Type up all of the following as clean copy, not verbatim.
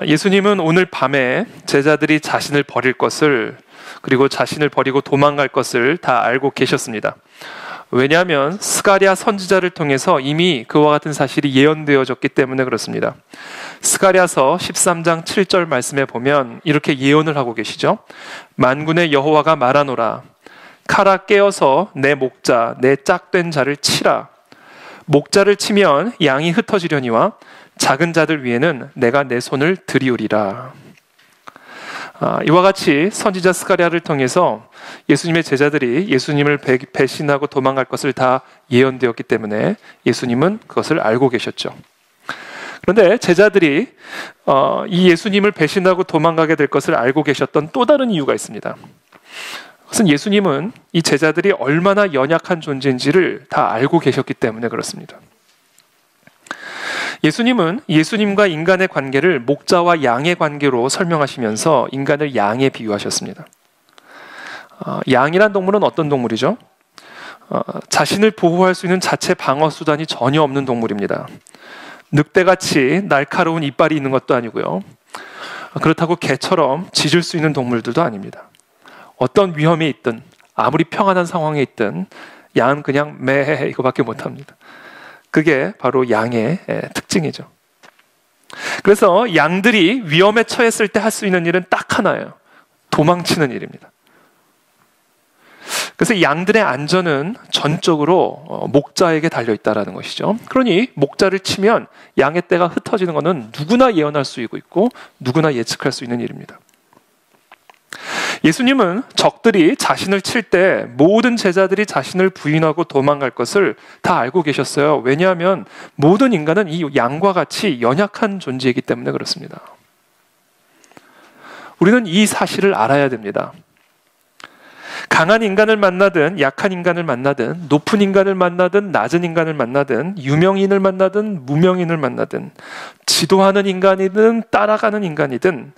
예수님은 오늘 밤에 제자들이 자신을 버릴 것을, 그리고 자신을 버리고 도망갈 것을 다 알고 계셨습니다. 왜냐하면 스가랴 선지자를 통해서 이미 그와 같은 사실이 예언되어졌기 때문에 그렇습니다. 스가랴서 13장 7절 말씀에 보면 이렇게 예언을 하고 계시죠. 만군의 여호와가 말하노라. 칼아 깨어서 내 목자, 내 짝된 자를 치라. 목자를 치면 양이 흩어지려니와 작은 자들 위에는 내가 내 손을 들이우리라. 이와 같이 선지자 스가랴를 통해서 예수님의 제자들이 예수님을 배신하고 도망갈 것을 다 예언되었기 때문에 예수님은 그것을 알고 계셨죠. 그런데 제자들이 이 예수님을 배신하고 도망가게 될 것을 알고 계셨던 또 다른 이유가 있습니다. 그것은 예수님은 이 제자들이 얼마나 연약한 존재인지를 다 알고 계셨기 때문에 그렇습니다. 예수님은 예수님과 인간의 관계를 목자와 양의 관계로 설명하시면서 인간을 양에 비유하셨습니다. 양이란 동물은 어떤 동물이죠? 자신을 보호할 수 있는 자체 방어 수단이 전혀 없는 동물입니다. 늑대같이 날카로운 이빨이 있는 것도 아니고요. 그렇다고 개처럼 짖을 수 있는 동물들도 아닙니다. 어떤 위험에 있든 아무리 평안한 상황에 있든 양은 그냥 매 이거밖에 못합니다. 그게 바로 양의 특징이죠. 그래서 양들이 위험에 처했을 때 할 수 있는 일은 딱 하나예요. 도망치는 일입니다. 그래서 양들의 안전은 전적으로 목자에게 달려있다는 것이죠. 그러니 목자를 치면 양의 떼가 흩어지는 것은 누구나 예언할 수 있고 누구나 예측할 수 있는 일입니다. 예수님은 적들이 자신을 칠 때 모든 제자들이 자신을 부인하고 도망갈 것을 다 알고 계셨어요. 왜냐하면 모든 인간은 이 양과 같이 연약한 존재이기 때문에 그렇습니다. 우리는 이 사실을 알아야 됩니다. 강한 인간을 만나든 약한 인간을 만나든 높은 인간을 만나든 낮은 인간을 만나든 유명인을 만나든 무명인을 만나든 지도하는 인간이든 따라가는 인간이든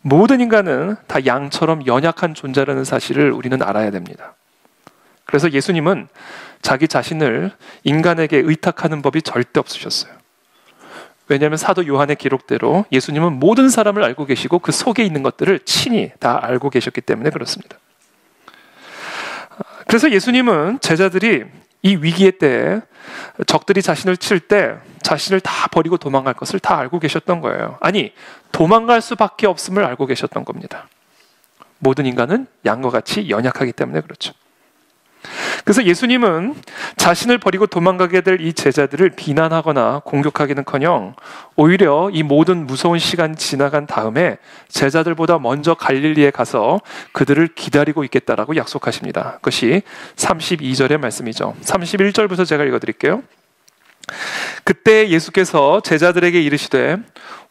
모든 인간은 다 양처럼 연약한 존재라는 사실을 우리는 알아야 됩니다. 그래서 예수님은 자기 자신을 인간에게 의탁하는 법이 절대 없으셨어요. 왜냐하면 사도 요한의 기록대로 예수님은 모든 사람을 알고 계시고 그 속에 있는 것들을 친히 다 알고 계셨기 때문에 그렇습니다. 그래서 예수님은 제자들이 이 위기의 때에 적들이 자신을 칠 때 자신을 다 버리고 도망갈 것을 다 알고 계셨던 거예요. 아니, 도망갈 수밖에 없음을 알고 계셨던 겁니다. 모든 인간은 양과 같이 연약하기 때문에 그렇죠. 그래서 예수님은 자신을 버리고 도망가게 될 이 제자들을 비난하거나 공격하기는커녕 오히려 이 모든 무서운 시간이 지나간 다음에 제자들보다 먼저 갈릴리에 가서 그들을 기다리고 있겠다라고 약속하십니다. 그것이 32절의 말씀이죠. 31절부터 제가 읽어드릴게요. 그때 예수께서 제자들에게 이르시되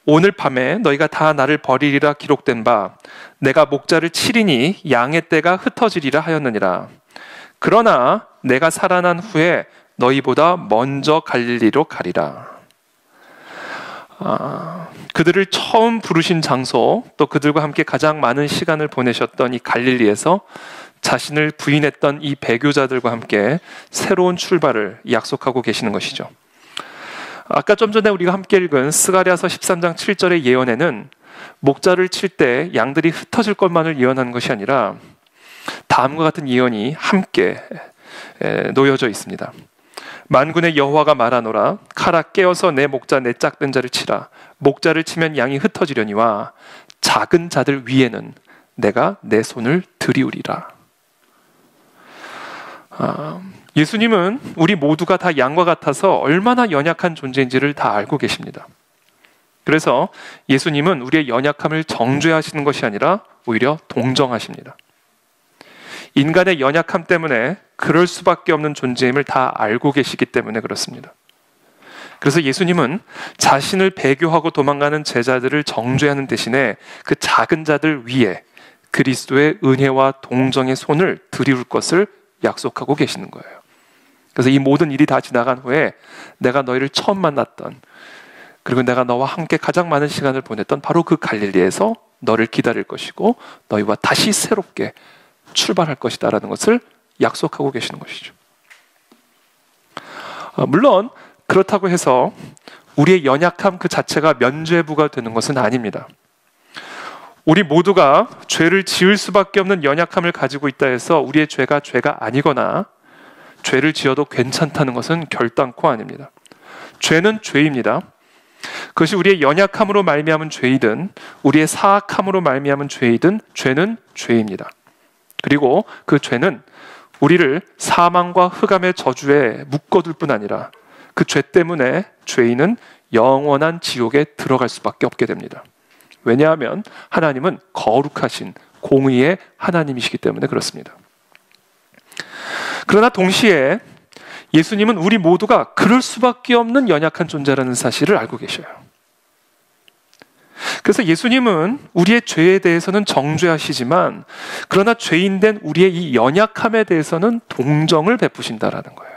오늘 밤에 너희가 다 나를 버리리라 기록된 바 내가 목자를 치리니 양의 떼가 흩어지리라 하였느니라. 그러나 내가 살아난 후에 너희보다 먼저 갈릴리로 가리라. 그들을 처음 부르신 장소, 또 그들과 함께 가장 많은 시간을 보내셨던 이 갈릴리에서 자신을 부인했던 이 배교자들과 함께 새로운 출발을 약속하고 계시는 것이죠. 아까 좀 전에 우리가 함께 읽은 스가랴서 13장 7절의 예언에는 목자를 칠 때 양들이 흩어질 것만을 예언한 것이 아니라 다음과 같은 예언이 함께 놓여져 있습니다. 만군의 여호와가 말하노라. 칼아 깨어서 내 목자 내 짝든 자를 치라. 목자를 치면 양이 흩어지려니와 작은 자들 위에는 내가 내 손을 들이우리라. 예수님은 우리 모두가 다 양과 같아서 얼마나 연약한 존재인지를 다 알고 계십니다. 그래서 예수님은 우리의 연약함을 정죄하시는 것이 아니라 오히려 동정하십니다. 인간의 연약함 때문에 그럴 수밖에 없는 존재임을 다 알고 계시기 때문에 그렇습니다. 그래서 예수님은 자신을 배교하고 도망가는 제자들을 정죄하는 대신에 그 작은 자들 위에 그리스도의 은혜와 동정의 손을 들이울 것을 약속하고 계시는 거예요. 그래서 이 모든 일이 다 지나간 후에 내가 너희를 처음 만났던, 그리고 내가 너와 함께 가장 많은 시간을 보냈던 바로 그 갈릴리에서 너를 기다릴 것이고 너희와 다시 새롭게 출발할 것이다라는 것을 약속하고 계시는 것이죠. 물론 그렇다고 해서 우리의 연약함 그 자체가 면죄부가 되는 것은 아닙니다. 우리 모두가 죄를 지을 수밖에 없는 연약함을 가지고 있다 해서 우리의 죄가 아니거나 죄를 지어도 괜찮다는 것은 결단코 아닙니다. 죄는 죄입니다. 그것이 우리의 연약함으로 말미암은 죄이든 우리의 사악함으로 말미암은 죄이든 죄는 죄입니다. 그리고 그 죄는 우리를 사망과 흑암의 저주에 묶어둘 뿐 아니라 그 죄 때문에 죄인은 영원한 지옥에 들어갈 수밖에 없게 됩니다. 왜냐하면 하나님은 거룩하신 공의의 하나님이시기 때문에 그렇습니다. 그러나 동시에 예수님은 우리 모두가 그럴 수밖에 없는 연약한 존재라는 사실을 알고 계셔요. 그래서 예수님은 우리의 죄에 대해서는 정죄하시지만 그러나 죄인된 우리의 이 연약함에 대해서는 동정을 베푸신다라는 거예요.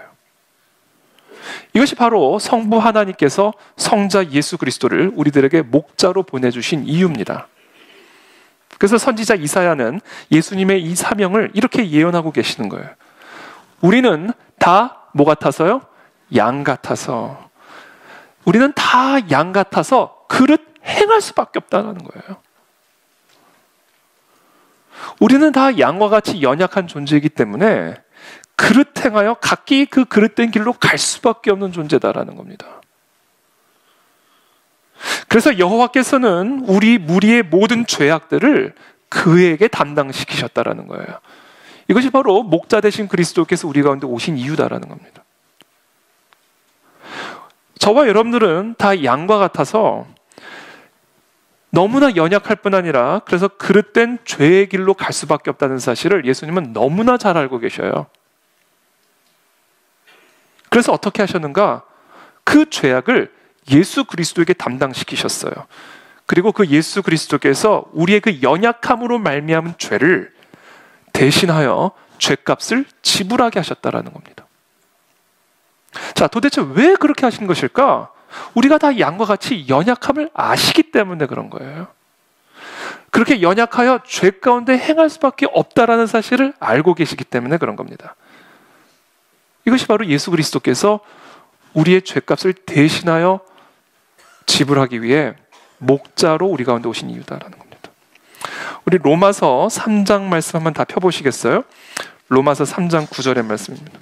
이것이 바로 성부 하나님께서 성자 예수 그리스도를 우리들에게 목자로 보내주신 이유입니다. 그래서 선지자 이사야는 예수님의 이 사명을 이렇게 예언하고 계시는 거예요. 우리는 다 뭐 같아서요? 양 같아서. 우리는 다 양 같아서 그릇 행할 수밖에 없다는 거예요. 우리는 다 양과 같이 연약한 존재이기 때문에 그릇 행하여 각기 그 그릇된 길로 갈 수밖에 없는 존재다라는 겁니다. 그래서 여호와께서는 우리 무리의 모든 죄악들을 그에게 담당시키셨다라는 거예요. 이것이 바로 목자 되신 그리스도께서 우리 가운데 오신 이유다라는 겁니다. 저와 여러분들은 다 양과 같아서 너무나 연약할 뿐 아니라 그래서 그릇된 죄의 길로 갈 수밖에 없다는 사실을 예수님은 너무나 잘 알고 계셔요. 그래서 어떻게 하셨는가? 그 죄악을 예수 그리스도에게 담당시키셨어요. 그리고 그 예수 그리스도께서 우리의 그 연약함으로 말미암은 죄를 대신하여 죄값을 지불하게 하셨다라는 겁니다. 자, 도대체 왜 그렇게 하신 것일까? 우리가 다 양과 같이 연약함을 아시기 때문에 그런 거예요. 그렇게 연약하여 죄 가운데 행할 수밖에 없다라는 사실을 알고 계시기 때문에 그런 겁니다. 이것이 바로 예수 그리스도께서 우리의 죄값을 대신하여 지불하기 위해 목자로 우리 가운데 오신 이유다라는 겁니다. 우리 로마서 3장 말씀 한번 다 펴보시겠어요? 로마서 3장 9절의 말씀입니다.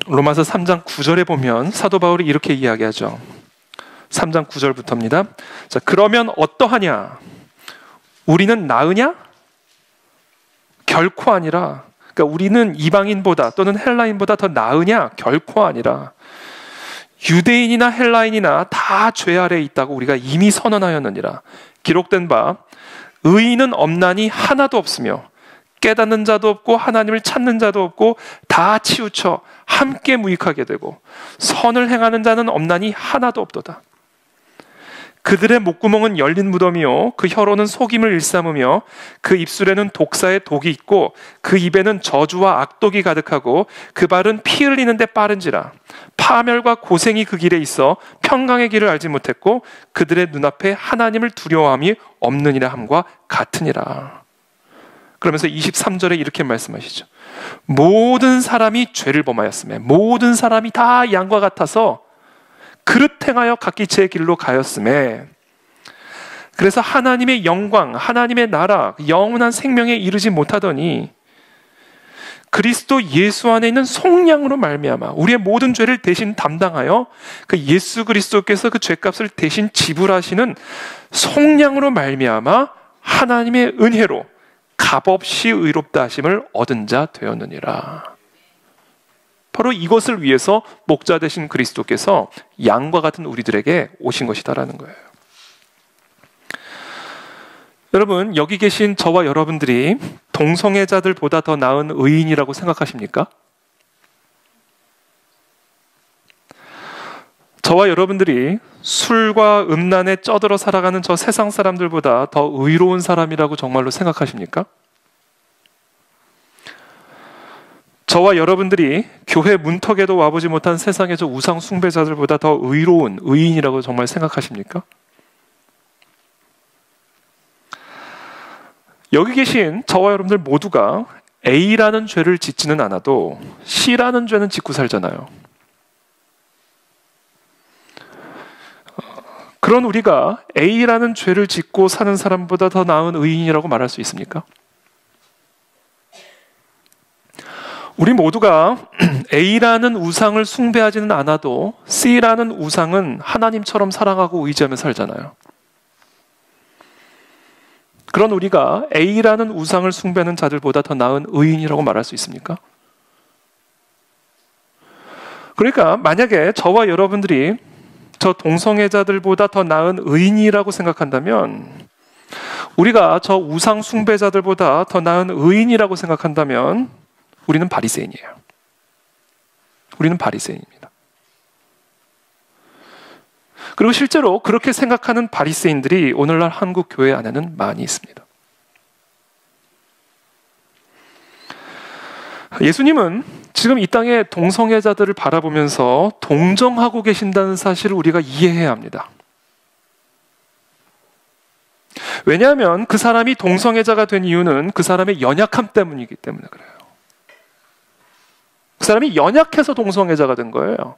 로마서 3장 9절에 보면 사도 바울이 이렇게 이야기하죠. 3장 9절부터입니다. 자, 그러면 어떠하냐? 우리는 나으냐? 결코 아니라. 그러니까 우리는 이방인보다 또는 헬라인보다 더 나으냐? 결코 아니라. 유대인이나 헬라인이나 다 죄 아래에 있다고 우리가 이미 선언하였느니라. 기록된 바 의인은 없나니 하나도 없으며 깨닫는 자도 없고 하나님을 찾는 자도 없고 다 치우쳐 함께 무익하게 되고 선을 행하는 자는 없나니 하나도 없도다. 그들의 목구멍은 열린 무덤이요 그 혀로는 속임을 일삼으며 그 입술에는 독사의 독이 있고 그 입에는 저주와 악독이 가득하고 그 발은 피 흘리는데 빠른지라. 파멸과 고생이 그 길에 있어 평강의 길을 알지 못했고 그들의 눈앞에 하나님을 두려워함이 없느니라 함과 같으니라. 그러면서 23절에 이렇게 말씀하시죠. 모든 사람이 죄를 범하였으며 모든 사람이 다 양과 같아서 그릇 행하여 각기 제 길로 가였으며 그래서 하나님의 영광, 하나님의 나라, 영원한 생명에 이르지 못하더니 그리스도 예수 안에 있는 속량으로 말미암아 우리의 모든 죄를 대신 담당하여 그 예수 그리스도께서 그 죄값을 대신 지불하시는 속량으로 말미암아 하나님의 은혜로 값없이 의롭다 하심을 얻은 자 되었느니라. 바로 이것을 위해서 목자 되신 그리스도께서 양과 같은 우리들에게 오신 것이다라는 거예요. 여러분, 여기 계신 저와 여러분들이 동성애자들보다 더 나은 의인이라고 생각하십니까? 저와 여러분들이 술과 음란에 쩌들어 살아가는 저 세상 사람들보다 더 의로운 사람이라고 정말로 생각하십니까? 저와 여러분들이 교회 문턱에도 와보지 못한 세상의 저 우상 숭배자들보다 더 의로운 의인이라고 정말 생각하십니까? 여기 계신 저와 여러분들 모두가 A라는 죄를 짓지는 않아도 C라는 죄는 짓고 살잖아요. 그런 우리가 A라는 죄를 짓고 사는 사람보다 더 나은 의인이라고 말할 수 있습니까? 우리 모두가 A라는 우상을 숭배하지는 않아도 C라는 우상은 하나님처럼 사랑하고 의지하며 살잖아요. 그런 우리가 A라는 우상을 숭배하는 자들보다 더 나은 의인이라고 말할 수 있습니까? 그러니까 만약에 저와 여러분들이 저 동성애자들보다 더 나은 의인이라고 생각한다면, 우리가 저 우상 숭배자들보다 더 나은 의인이라고 생각한다면 우리는 바리새인이에요. 우리는 바리새인입니다. 그리고 실제로 그렇게 생각하는 바리새인들이 오늘날 한국 교회 안에는 많이 있습니다. 예수님은 지금 이 땅의 동성애자들을 바라보면서 동정하고 계신다는 사실을 우리가 이해해야 합니다. 왜냐하면 그 사람이 동성애자가 된 이유는 그 사람의 연약함 때문이기 때문에 그래요. 그 사람이 연약해서 동성애자가 된 거예요.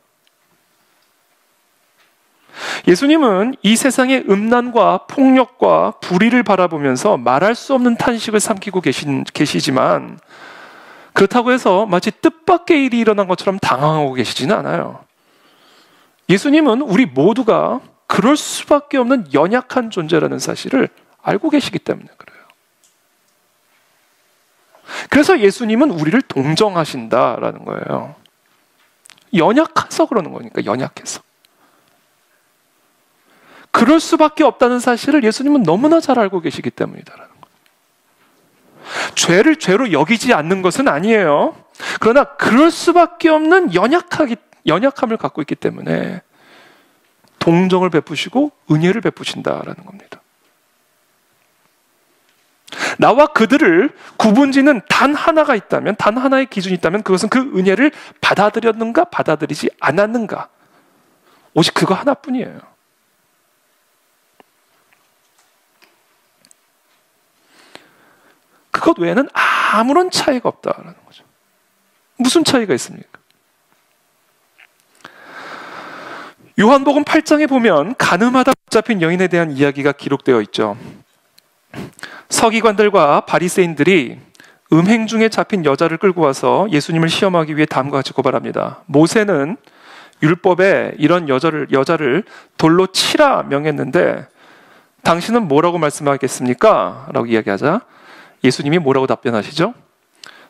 예수님은 이 세상의 음란과 폭력과 불의를 바라보면서 말할 수 없는 탄식을 삼키고 계시지만, 그렇다고 해서 마치 뜻밖의 일이 일어난 것처럼 당황하고 계시지는 않아요. 예수님은 우리 모두가 그럴 수밖에 없는 연약한 존재라는 사실을 알고 계시기 때문에 그래요. 그래서 예수님은 우리를 동정하신다라는 거예요. 연약해서 그러는 거니까, 연약해서. 그럴 수밖에 없다는 사실을 예수님은 너무나 잘 알고 계시기 때문이다라는 거예요. 죄를 죄로 여기지 않는 것은 아니에요. 그러나 그럴 수밖에 없는 연약함을 갖고 있기 때문에 동정을 베푸시고 은혜를 베푸신다라는 겁니다. 나와 그들을 구분짓는 단 하나가 있다면, 단 하나의 기준이 있다면 그것은 그 은혜를 받아들였는가 받아들이지 않았는가, 오직 그거 하나뿐이에요. 그것 외에는 아무런 차이가 없다라는 거죠. 무슨 차이가 있습니까? 요한복음 8장에 보면 가늠하다 붙잡힌 여인에 대한 이야기가 기록되어 있죠. 서기관들과 바리새인들이 음행 중에 잡힌 여자를 끌고 와서 예수님을 시험하기 위해 다음과 같이 고발합니다. 모세는 율법에 이런 여자를 돌로 치라 명했는데 당신은 뭐라고 말씀하겠습니까? 라고 이야기하자 예수님이 뭐라고 답변하시죠?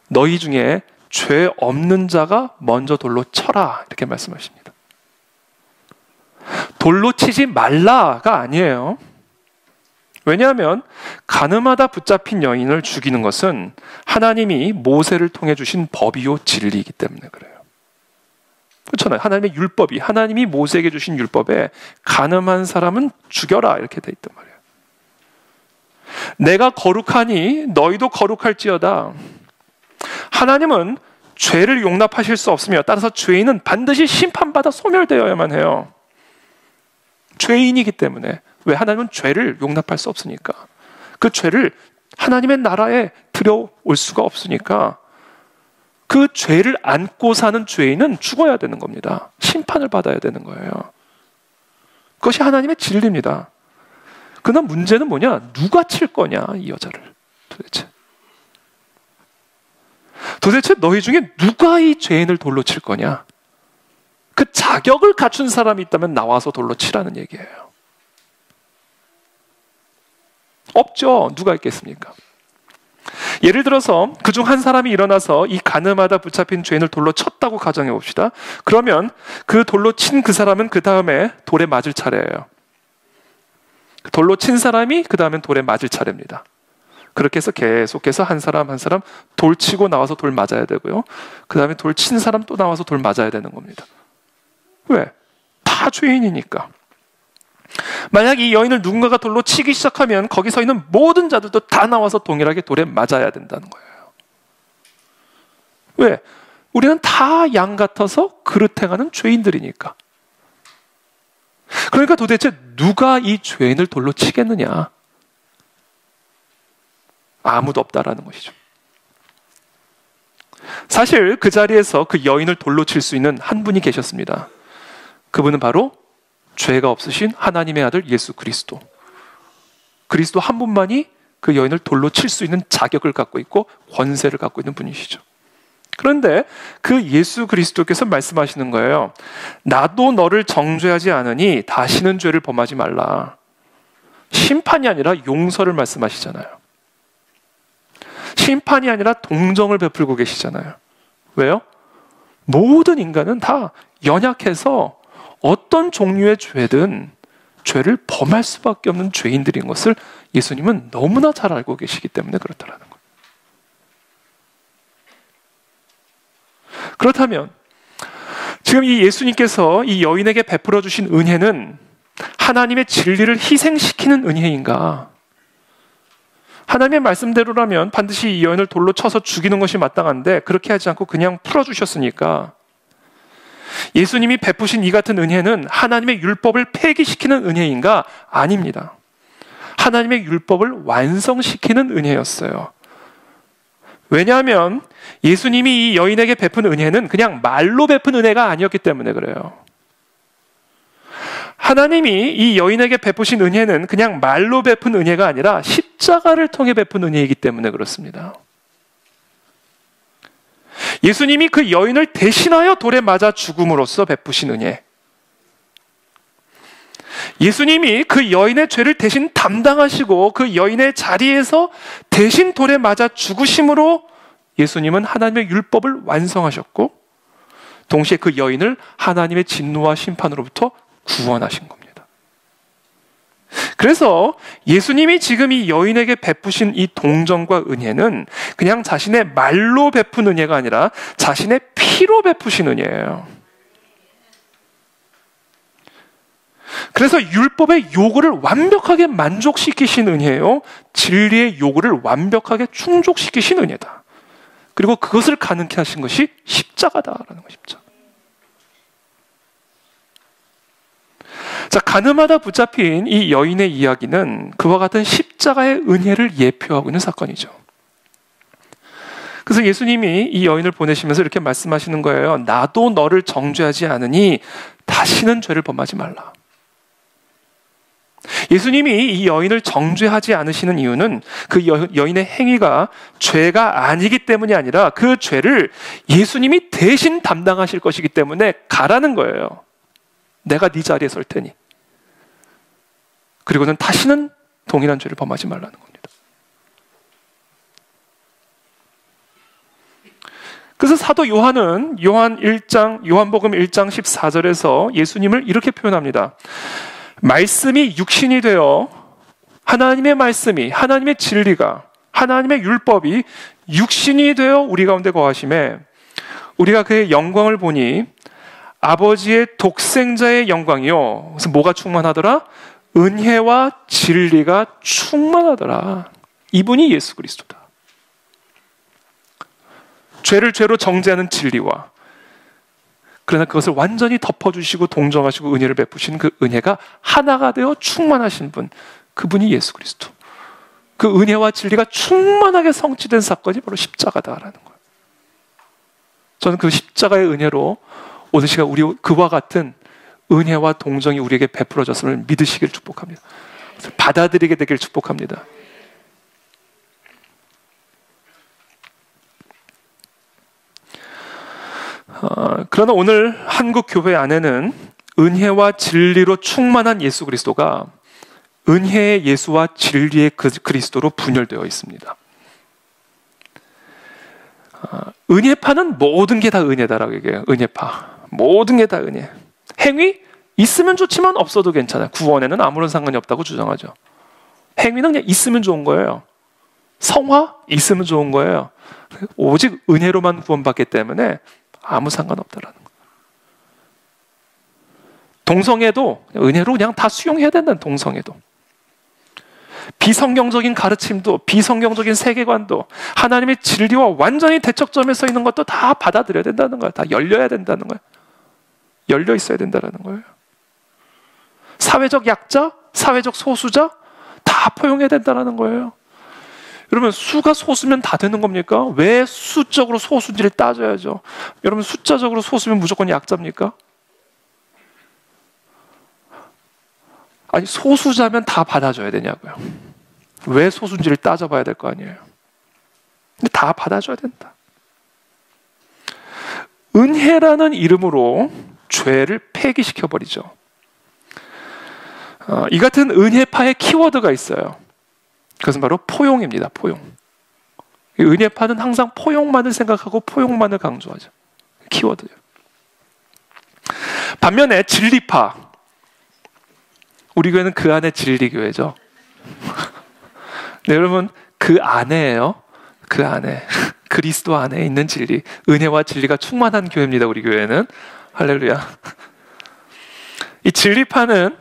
너희 중에 죄 없는 자가 먼저 돌로 쳐라, 이렇게 말씀하십니다. 돌로 치지 말라가 아니에요. 왜냐하면 가늠하다 붙잡힌 여인을 죽이는 것은 하나님이 모세를 통해 주신 법이요 진리이기 때문에 그래요. 그렇잖아요. 하나님의 율법이, 하나님이 모세에게 주신 율법에 가늠한 사람은 죽여라, 이렇게 돼 있단 말이에요. 내가 거룩하니 너희도 거룩할지어다. 하나님은 죄를 용납하실 수 없으며, 따라서 죄인은 반드시 심판받아 소멸되어야만 해요. 죄인이기 때문에. 왜? 하나님은 죄를 용납할 수 없으니까. 그 죄를 하나님의 나라에 들여올 수가 없으니까 그 죄를 안고 사는 죄인은 죽어야 되는 겁니다. 심판을 받아야 되는 거예요. 그것이 하나님의 진리입니다. 그러나 문제는 뭐냐? 누가 칠 거냐, 이 여자를 도대체 너희 중에 누가 이 죄인을 돌로 칠 거냐? 그 자격을 갖춘 사람이 있다면 나와서 돌로 치라는 얘기예요. 없죠. 누가 있겠습니까? 예를 들어서 그중 한 사람이 일어나서 이 가늠하다 붙잡힌 죄인을 돌로 쳤다고 가정해 봅시다. 그러면 그 돌로 친 그 사람은 그 다음에 돌에 맞을 차례예요. 돌로 친 사람이 그 다음엔 돌에 맞을 차례입니다. 그렇게 해서 계속해서 한 사람 한 사람 돌 치고 나와서 돌 맞아야 되고요. 그 다음에 돌 친 사람 또 나와서 돌 맞아야 되는 겁니다. 왜? 다 죄인이니까. 만약 이 여인을 누군가가 돌로 치기 시작하면 거기 서 있는 모든 자들도 다 나와서 동일하게 돌에 맞아야 된다는 거예요. 왜? 우리는 다 양 같아서 그릇 행하는 죄인들이니까. 그러니까 도대체 누가 이 죄인을 돌로 치겠느냐? 아무도 없다라는 것이죠. 사실 그 자리에서 그 여인을 돌로 칠 수 있는 한 분이 계셨습니다. 그분은 바로 죄가 없으신 하나님의 아들 예수 그리스도. 그리스도 한 분만이 그 여인을 돌로 칠 수 있는 자격을 갖고 있고 권세를 갖고 있는 분이시죠. 그런데 그 예수 그리스도께서 말씀하시는 거예요. 나도 너를 정죄하지 않으니 다시는 죄를 범하지 말라. 심판이 아니라 용서를 말씀하시잖아요. 심판이 아니라 동정을 베풀고 계시잖아요. 왜요? 모든 인간은 다 연약해서 어떤 종류의 죄든 죄를 범할 수밖에 없는 죄인들인 것을 예수님은 너무나 잘 알고 계시기 때문에 그렇다라는 거예요. 그렇다면 지금 이 예수님께서 이 여인에게 베풀어 주신 은혜는 하나님의 진리를 희생시키는 은혜인가? 하나님의 말씀대로라면 반드시 이 여인을 돌로 쳐서 죽이는 것이 마땅한데 그렇게 하지 않고 그냥 풀어주셨으니까 예수님이 베푸신 이 같은 은혜는 하나님의 율법을 폐기시키는 은혜인가? 아닙니다. 하나님의 율법을 완성시키는 은혜였어요. 왜냐하면 예수님이 이 여인에게 베푼 은혜는 그냥 말로 베푼 은혜가 아니었기 때문에 그래요. 하나님이 이 여인에게 베푸신 은혜는 그냥 말로 베푼 은혜가 아니라 십자가를 통해 베푼 은혜이기 때문에 그렇습니다. 예수님이 그 여인을 대신하여 돌에 맞아 죽음으로써 베푸신 은혜. 예수님이 그 여인의 죄를 대신 담당하시고 그 여인의 자리에서 대신 돌에 맞아 죽으심으로 예수님은 하나님의 율법을 완성하셨고 동시에 그 여인을 하나님의 진노와 심판으로부터 구원하신 겁니다. 그래서 예수님이 지금 이 여인에게 베푸신 이 동정과 은혜는 그냥 자신의 말로 베푼 은혜가 아니라 자신의 피로 베푸신 은혜예요. 그래서 율법의 요구를 완벽하게 만족시키신 은혜예요. 진리의 요구를 완벽하게 충족시키신 은혜다. 그리고 그것을 가능케 하신 것이 십자가다라는 것입니다. 자, 가늠하다 붙잡힌 이 여인의 이야기는 그와 같은 십자가의 은혜를 예표하고 있는 사건이죠. 그래서 예수님이 이 여인을 보내시면서 이렇게 말씀하시는 거예요. 나도 너를 정죄하지 않으니 다시는 죄를 범하지 말라. 예수님이 이 여인을 정죄하지 않으시는 이유는 그 여인의 행위가 죄가 아니기 때문이 아니라 그 죄를 예수님이 대신 담당하실 것이기 때문에 가라는 거예요. 내가 네 자리에 설 테니. 그리고는 다시는 동일한 죄를 범하지 말라는 겁니다. 그래서 사도 요한은 요한복음 1장 14절에서 예수님을 이렇게 표현합니다. 말씀이 육신이 되어 하나님의 말씀이, 하나님의 진리가, 하나님의 율법이 육신이 되어 우리 가운데 거하심에 우리가 그의 영광을 보니 아버지의 독생자의 영광이요. 그래서 뭐가 충만하더라? 은혜와 진리가 충만하더라. 이분이 예수 그리스도다. 죄를 죄로 정죄하는 진리와 그러나 그것을 완전히 덮어주시고 동정하시고 은혜를 베푸시는 그 은혜가 하나가 되어 충만하신 분, 그분이 예수 그리스도. 그 은혜와 진리가 충만하게 성취된 사건이 바로 십자가다라는 거예요. 저는 그 십자가의 은혜로 오늘 시간 우리 그와 같은 은혜와 동정이 우리에게 베풀어졌음을 믿으시길 축복합니다. 받아들이게 되길 축복합니다. 그러나 오늘 한국 교회 안에는 은혜와 진리로 충만한 예수 그리스도가 은혜의 예수와 진리의 그리스도로 분열되어 있습니다. 은혜파는 모든 게 다 은혜다라고 얘기해요. 은혜파. 모든 게 다 은혜. 행위? 있으면 좋지만 없어도 괜찮아요. 구원에는 아무런 상관이 없다고 주장하죠. 행위는 그냥 있으면 좋은 거예요. 성화? 있으면 좋은 거예요. 오직 은혜로만 구원받기 때문에 아무 상관없다라는 거예요. 동성애도 은혜로 그냥 다 수용해야 된다는 동성애도. 비성경적인 가르침도 비성경적인 세계관도 하나님의 진리와 완전히 대척점에 서 있는 것도 다 받아들여야 된다는 거예요. 다 열려야 된다는 거예요. 열려 있어야 된다는 거예요. 사회적 약자, 사회적 소수자 다 포용해야 된다는 거예요. 여러분, 수가 소수면 다 되는 겁니까? 왜 수적으로 소수인지를 따져야죠. 여러분, 숫자적으로 소수면 무조건 약자입니까? 아니, 소수자면 다 받아줘야 되냐고요. 왜 소수인지를 따져봐야 될 거 아니에요. 근데 다 받아줘야 된다. 은혜라는 이름으로 죄를 폐기시켜버리죠. 이 같은 은혜파의 키워드가 있어요. 그것은 바로 포용입니다. 포용. 은혜파는 항상 포용만을 생각하고 포용만을 강조하죠. 키워드예요. 반면에 진리파, 우리 교회는 그 안에 진리교회죠. 네, 여러분, 그 안에예요. 그 안에. 그리스도 안에 있는 진리, 은혜와 진리가 충만한 교회입니다. 우리 교회는. 할렐루야. 이 진리파는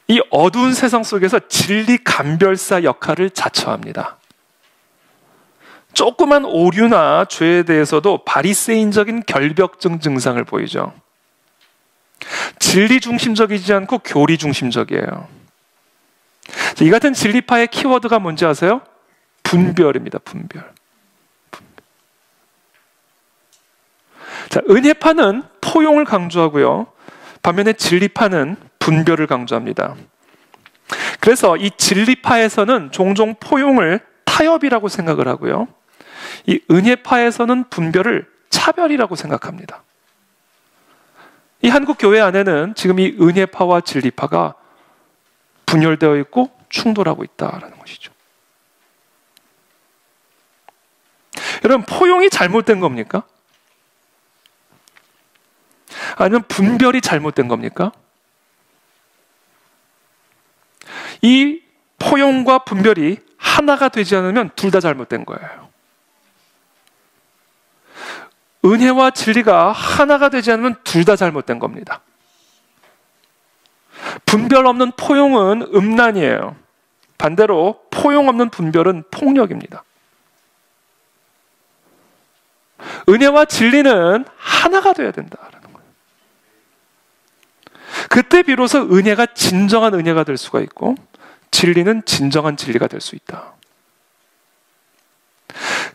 이 어두운 세상 속에서 진리 감별사 역할을 자처합니다. 조그만 오류나 죄에 대해서도 바리새인적인 결벽증 증상을 보이죠. 진리 중심적이지 않고 교리 중심적이에요. 이 같은 진리파의 키워드가 뭔지 아세요? 분별입니다. 분별. 자, 은혜파는 포용을 강조하고요. 반면에 진리파는 분별을 강조합니다. 그래서 이 진리파에서는 종종 포용을 타협이라고 생각을 하고요. 이 은혜파에서는 분별을 차별이라고 생각합니다. 이 한국 교회 안에는 지금 이 은혜파와 진리파가 분열되어 있고 충돌하고 있다라는 것이죠. 여러분, 포용이 잘못된 겁니까? 아니면 분별이 잘못된 겁니까? 이 포용과 분별이 하나가 되지 않으면 둘 다 잘못된 거예요. 은혜와 진리가 하나가 되지 않으면 둘 다 잘못된 겁니다. 분별 없는 포용은 음란이에요. 반대로 포용 없는 분별은 폭력입니다. 은혜와 진리는 하나가 되어야 된다라는 거예요. 그때 비로소 은혜가 진정한 은혜가 될 수가 있고 진리는 진정한 진리가 될 수 있다.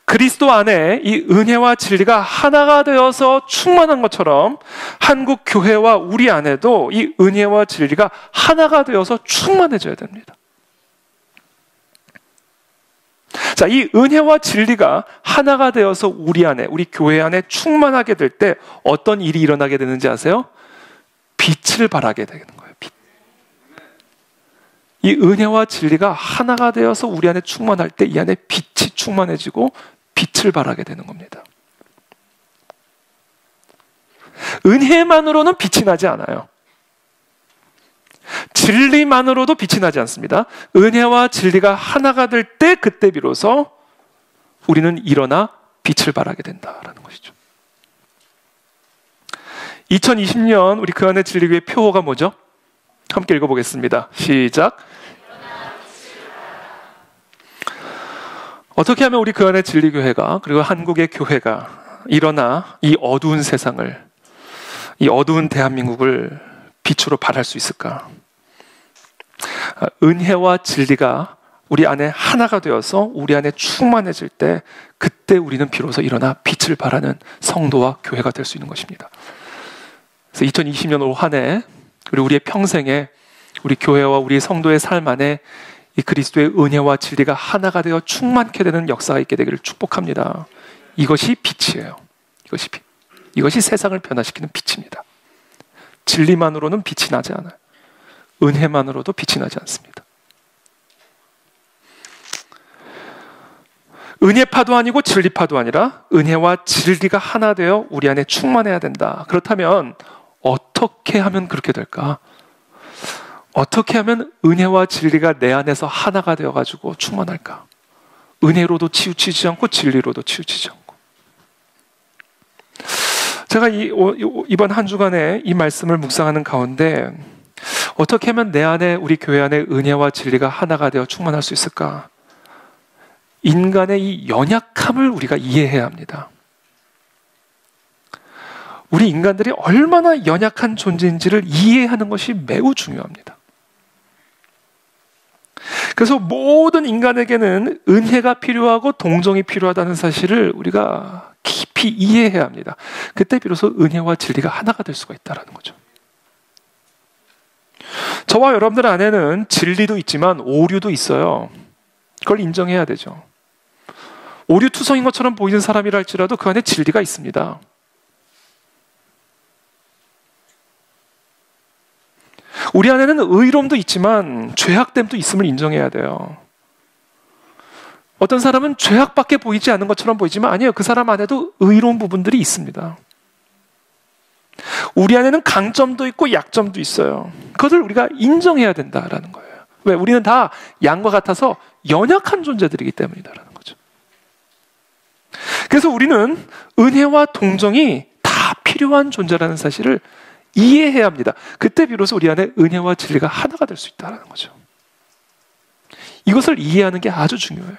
그리스도 안에 이 은혜와 진리가 하나가 되어서 충만한 것처럼 한국 교회와 우리 안에도 이 은혜와 진리가 하나가 되어서 충만해져야 됩니다. 자, 이 은혜와 진리가 하나가 되어서 우리 안에, 우리 교회 안에 충만하게 될 때 어떤 일이 일어나게 되는지 아세요? 빛을 발하게 되는 거예요. 빛. 이 은혜와 진리가 하나가 되어서 우리 안에 충만할 때 이 안에 빛이 충만해지고 빛을 발하게 되는 겁니다. 은혜만으로는 빛이 나지 않아요. 진리만으로도 빛이 나지 않습니다. 은혜와 진리가 하나가 될 때 그때 비로소 우리는 일어나 빛을 발하게 된다라는 것이죠. 2020년 우리 그 안에 진리교회 표어가 뭐죠? 함께 읽어보겠습니다. 시작. 어떻게 하면 우리 그 안에 진리교회가 그리고 한국의 교회가 일어나 이 어두운 세상을, 이 어두운 대한민국을 빛으로 발할 수 있을까? 은혜와 진리가 우리 안에 하나가 되어서 우리 안에 충만해질 때 그때 우리는 비로소 일어나 빛을 발하는 성도와 교회가 될 수 있는 것입니다. 그래서 2020년 올 한 해 그리고 우리의 평생에 우리 교회와 우리 성도의 삶 안에 이 그리스도의 은혜와 진리가 하나가 되어 충만케 되는 역사가 있게 되기를 축복합니다. 이것이 빛이에요. 이것이 빛. 이것이 세상을 변화시키는 빛입니다. 진리만으로는 빛이 나지 않아요. 은혜만으로도 빛이 나지 않습니다. 은혜파도 아니고 진리파도 아니라 은혜와 진리가 하나 되어 우리 안에 충만해야 된다. 그렇다면 어떻게 하면 그렇게 될까? 어떻게 하면 은혜와 진리가 내 안에서 하나가 되어가지고 충만할까? 은혜로도 치우치지 않고 진리로도 치우치지 않고. 제가 이번 한 주간에 이 말씀을 묵상하는 가운데 어떻게 하면 내 안에, 우리 교회 안에 은혜와 진리가 하나가 되어 충만할 수 있을까? 인간의 이 연약함을 우리가 이해해야 합니다. 우리 인간들이 얼마나 연약한 존재인지를 이해하는 것이 매우 중요합니다. 그래서 모든 인간에게는 은혜가 필요하고 동정이 필요하다는 사실을 우리가 깊이 이해해야 합니다. 그때 비로소 은혜와 진리가 하나가 될 수가 있다는 거죠. 저와 여러분들 안에는 진리도 있지만 오류도 있어요. 그걸 인정해야 되죠. 오류투성인 것처럼 보이는 사람이라 할지라도 그 안에 진리가 있습니다. 우리 안에는 의로움도 있지만 죄악됨도 있음을 인정해야 돼요. 어떤 사람은 죄악밖에 보이지 않는 것처럼 보이지만 아니에요. 그 사람 안에도 의로운 부분들이 있습니다. 우리 안에는 강점도 있고 약점도 있어요. 그것을 우리가 인정해야 된다라는 거예요. 왜? 우리는 다 양과 같아서 연약한 존재들이기 때문이다라는 거죠. 그래서 우리는 은혜와 동정이 다 필요한 존재라는 사실을 이해해야 합니다. 그때 비로소 우리 안에 은혜와 진리가 하나가 될 수 있다는 거죠. 이것을 이해하는 게 아주 중요해요.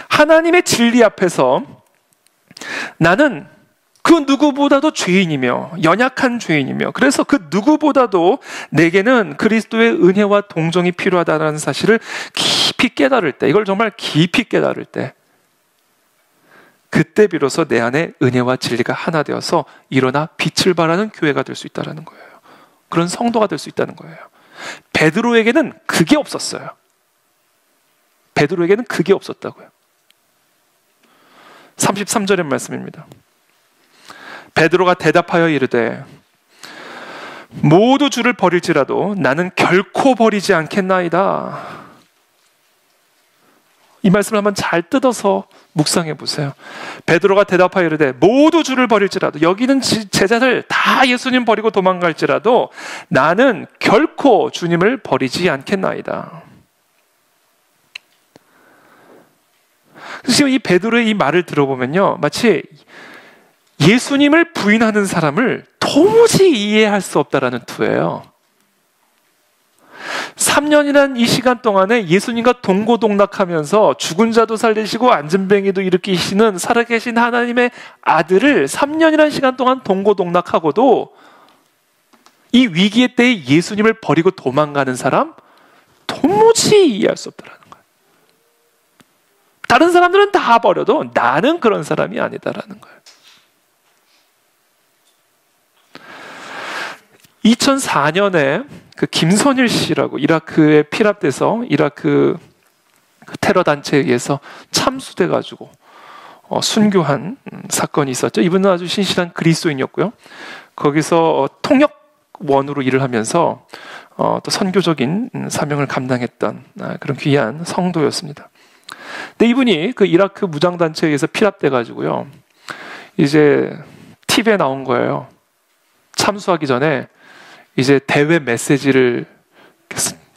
하나님의 진리 앞에서 나는 그 누구보다도 죄인이며 연약한 죄인이며 그래서 그 누구보다도 내게는 그리스도의 은혜와 동정이 필요하다는 사실을 깊이 깨달을 때, 이걸 정말 깊이 깨달을 때 그때 비로소 내 안에 은혜와 진리가 하나 되어서 일어나 빛을 발하는 교회가 될 수 있다는 거예요. 그런 성도가 될 수 있다는 거예요. 베드로에게는 그게 없었어요. 베드로에게는 그게 없었다고요. 33절의 말씀입니다. 베드로가 대답하여 이르되 모두 주를 버릴지라도 나는 결코 버리지 않겠나이다. 이 말씀을 한번 잘 뜯어서 묵상해 보세요. 베드로가 대답하여 이르되 모두 주를 버릴지라도, 여기는 제자들 다 예수님 버리고 도망갈지라도 나는 결코 주님을 버리지 않겠나이다. 지금 이 베드로의 이 말을 들어보면요, 마치 예수님을 부인하는 사람을 도무지 이해할 수 없다라는 투예요. 3년이란 이 시간 동안에 예수님과 동고동락하면서 죽은 자도 살리시고 앉은뱅이도 일으키시는 살아계신 하나님의 아들을 3년이란 시간 동안 동고동락하고도 이 위기의 때에 예수님을 버리고 도망가는 사람 도무지 이해할 수 없다라는 거예요. 다른 사람들은 다 버려도 나는 그런 사람이 아니다라는 거예요. 2004년에 그 김선일 씨라고 이라크에 피랍돼서 이라크 그 테러 단체에 의해서 참수돼 가지고 순교한 사건이 있었죠. 이분은 아주 신실한 그리스도인이었고요. 거기서 통역원으로 일을 하면서 또 선교적인 사명을 감당했던 그런 귀한 성도였습니다. 근데 이분이 그 이라크 무장 단체에 의해서 피랍돼 가지고요. 이제 TV에 나온 거예요. 참수하기 전에 이제 대외 메시지를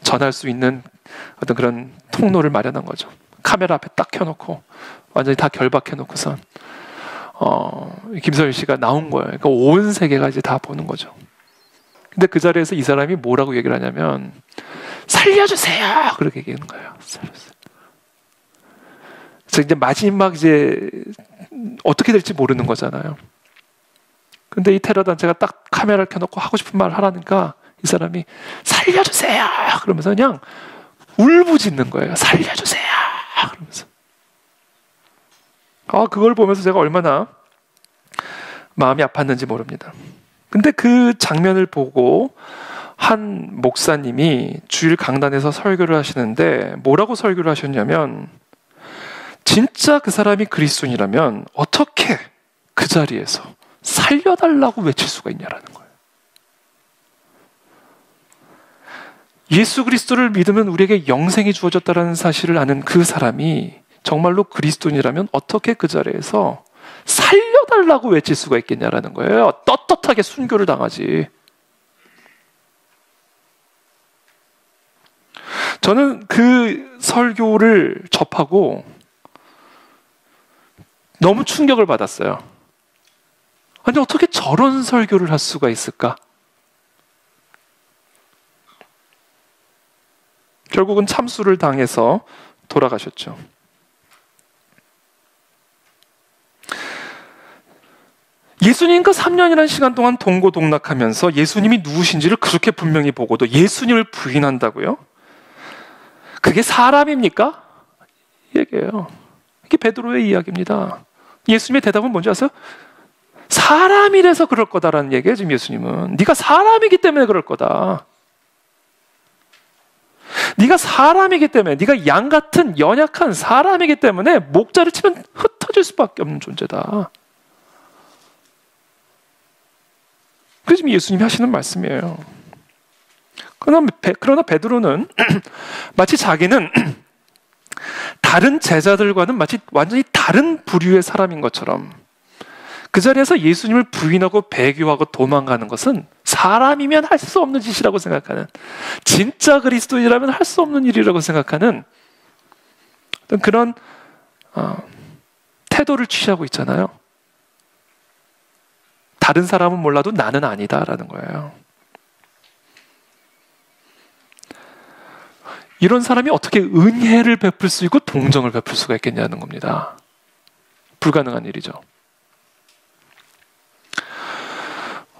전할 수 있는 어떤 그런 통로를 마련한 거죠. 카메라 앞에 딱 켜놓고 완전히 다 결박해놓고선 김선일 씨가 나온 거예요. 그러니까 온 세계가 이제 다 보는 거죠. 근데 그 자리에서 이 사람이 뭐라고 얘기를 하냐면 살려주세요! 그렇게 얘기하는 거예요. 살려주세요. 그래서 이제 마지막 이제 어떻게 될지 모르는 거잖아요. 근데 이 테러 단체가 딱 카메라를 켜놓고 하고 싶은 말을 하라니까 이 사람이 살려주세요! 그러면서 그냥 울부짖는 거예요. 살려주세요! 그러면서. 그걸 보면서 제가 얼마나 마음이 아팠는지 모릅니다. 근데 그 장면을 보고 한 목사님이 주일 강단에서 설교를 하시는데 뭐라고 설교를 하셨냐면 진짜 그 사람이 그리스도인이라면 어떻게 그 자리에서 살려달라고 외칠 수가 있냐라는 거예요. 예수 그리스도를 믿으면 우리에게 영생이 주어졌다는 사실을 아는 그 사람이 정말로 그리스도인이라면 어떻게 그 자리에서 살려달라고 외칠 수가 있겠냐라는 거예요. 떳떳하게 순교를 당하지. 저는 그 설교를 접하고 너무 충격을 받았어요. 아니 어떻게 저런 설교를 할 수가 있을까? 결국은 참수를 당해서 돌아가셨죠. 예수님과 3년이라는 시간 동안 동고동락하면서 예수님이 누구신지를 그렇게 분명히 보고도 예수님을 부인한다고요? 그게 사람입니까? 얘기해요. 이게 베드로의 이야기입니다. 예수님의 대답은 뭔지 아세요? 사람이라서 그럴 거다라는 얘기예요. 지금 예수님은 네가 사람이기 때문에 그럴 거다. 네가 사람이기 때문에, 네가 양 같은 연약한 사람이기 때문에 목자를 치면 흩어질 수밖에 없는 존재다. 그게 지금 예수님이 하시는 말씀이에요. 그러나 베드로는 마치 자기는 다른 제자들과는 마치 완전히 다른 부류의 사람인 것처럼 그 자리에서 예수님을 부인하고 배교하고 도망가는 것은 사람이면 할 수 없는 짓이라고 생각하는, 진짜 그리스도인이라면 할 수 없는 일이라고 생각하는 어떤 그런 태도를 취하고 있잖아요. 다른 사람은 몰라도 나는 아니다라는 거예요. 이런 사람이 어떻게 은혜를 베풀 수 있고 동정을 베풀 수가 있겠냐는 겁니다. 불가능한 일이죠.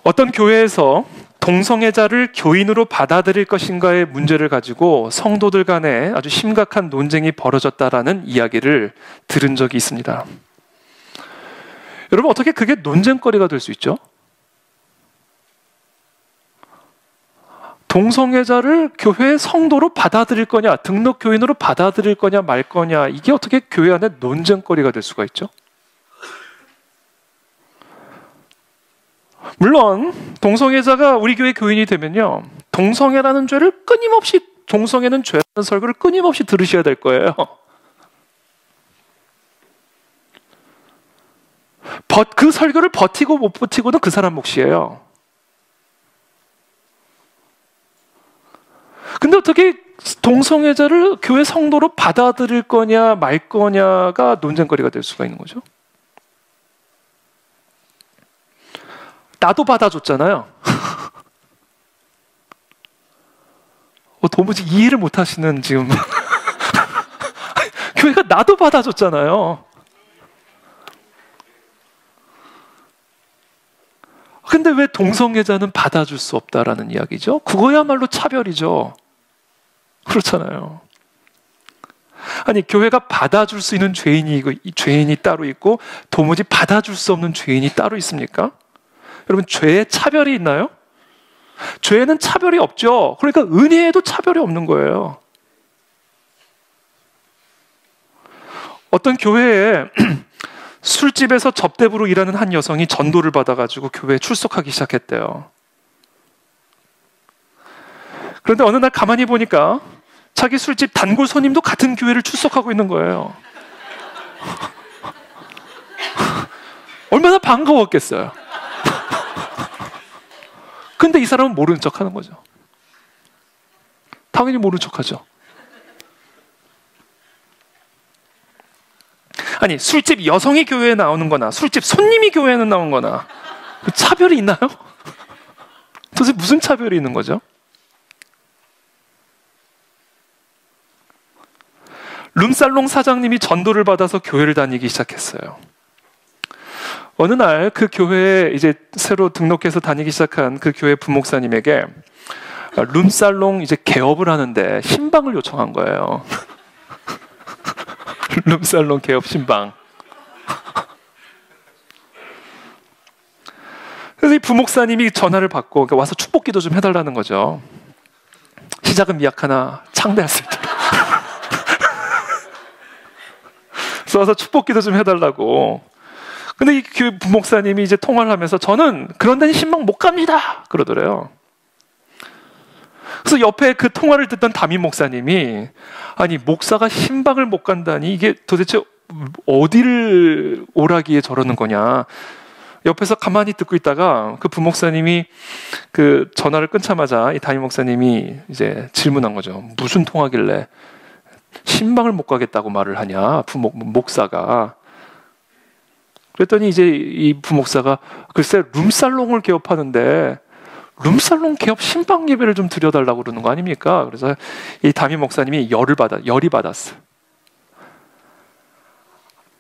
어떤 교회에서 동성애자를 교인으로 받아들일 것인가의 문제를 가지고 성도들 간에 아주 심각한 논쟁이 벌어졌다라는 이야기를 들은 적이 있습니다. 여러분, 어떻게 그게 논쟁거리가 될 수 있죠? 동성애자를 교회의 성도로 받아들일 거냐, 등록 교인으로 받아들일 거냐 말 거냐, 이게 어떻게 교회 안에 논쟁거리가 될 수가 있죠? 물론 동성애자가 우리 교회 교인이 되면요, 동성애라는 죄를 끊임없이, 동성애는 죄라는 설교를 끊임없이 들으셔야 될 거예요. 그 설교를 버티고 못 버티고는 그 사람 몫이에요. 근데 어떻게 동성애자를 교회 성도로 받아들일 거냐 말 거냐가 논쟁거리가 될 수가 있는 거죠? 나도 받아줬잖아요. 도무지 이해를 못 하시는 지금. 교회가 나도 받아줬잖아요. 근데 왜 동성애자는 받아줄 수 없다라는 이야기죠? 그거야말로 차별이죠. 그렇잖아요. 아니, 교회가 받아줄 수 있는 죄인이 따로 있고 도무지 받아줄 수 없는 죄인이 따로 있습니까? 여러분, 죄에 차별이 있나요? 죄에는 차별이 없죠. 그러니까 은혜에도 차별이 없는 거예요. 어떤 교회에 술집에서 접대부로 일하는 한 여성이 전도를 받아가지고 교회에 출석하기 시작했대요. 그런데 어느 날 가만히 보니까 자기 술집 단골 손님도 같은 교회를 출석하고 있는 거예요. 얼마나 반가웠겠어요. 근데 이 사람은 모르는 척 하는 거죠. 당연히 모르는 척 하죠. 아니, 술집 여성이 교회에 나오는 거나 술집 손님이 교회에 나오는 거나 차별이 있나요? 도대체 무슨 차별이 있는 거죠? 룸살롱 사장님이 전도를 받아서 교회를 다니기 시작했어요. 어느 날 그 교회에 이제 새로 등록해서 다니기 시작한 그 교회 부목사님에게 룸살롱 이제 개업을 하는데 신방을 요청한 거예요. 룸살롱 개업 신방. 그래서 이 부목사님이 전화를 받고 와서 축복기도 좀 해달라는 거죠. 시작은 미약하나 창대할 수 있도록. 그래서 와서 축복기도 좀 해달라고. 근데 이 부목사님이 이제 통화를 하면서 저는 그런 데는 신방 못 갑니다 그러더래요. 그래서 옆에 그 통화를 듣던 담임 목사님이, 아니, 목사가 신방을 못 간다니 이게 도대체 어디를 오라기에 저러는 거냐. 옆에서 가만히 듣고 있다가 그 부목사님이 그 전화를 끊자마자 이 담임 목사님이 이제 질문한 거죠. 무슨 통화길래 신방을 못 가겠다고 말을 하냐, 목사가. 그랬더니 이제 이 부목사가 글쎄 룸살롱을 개업하는데 룸살롱 개업 신방 예배를 좀 드려달라고 그러는 거 아닙니까? 그래서 이 담임 목사님이 열이 받았어요.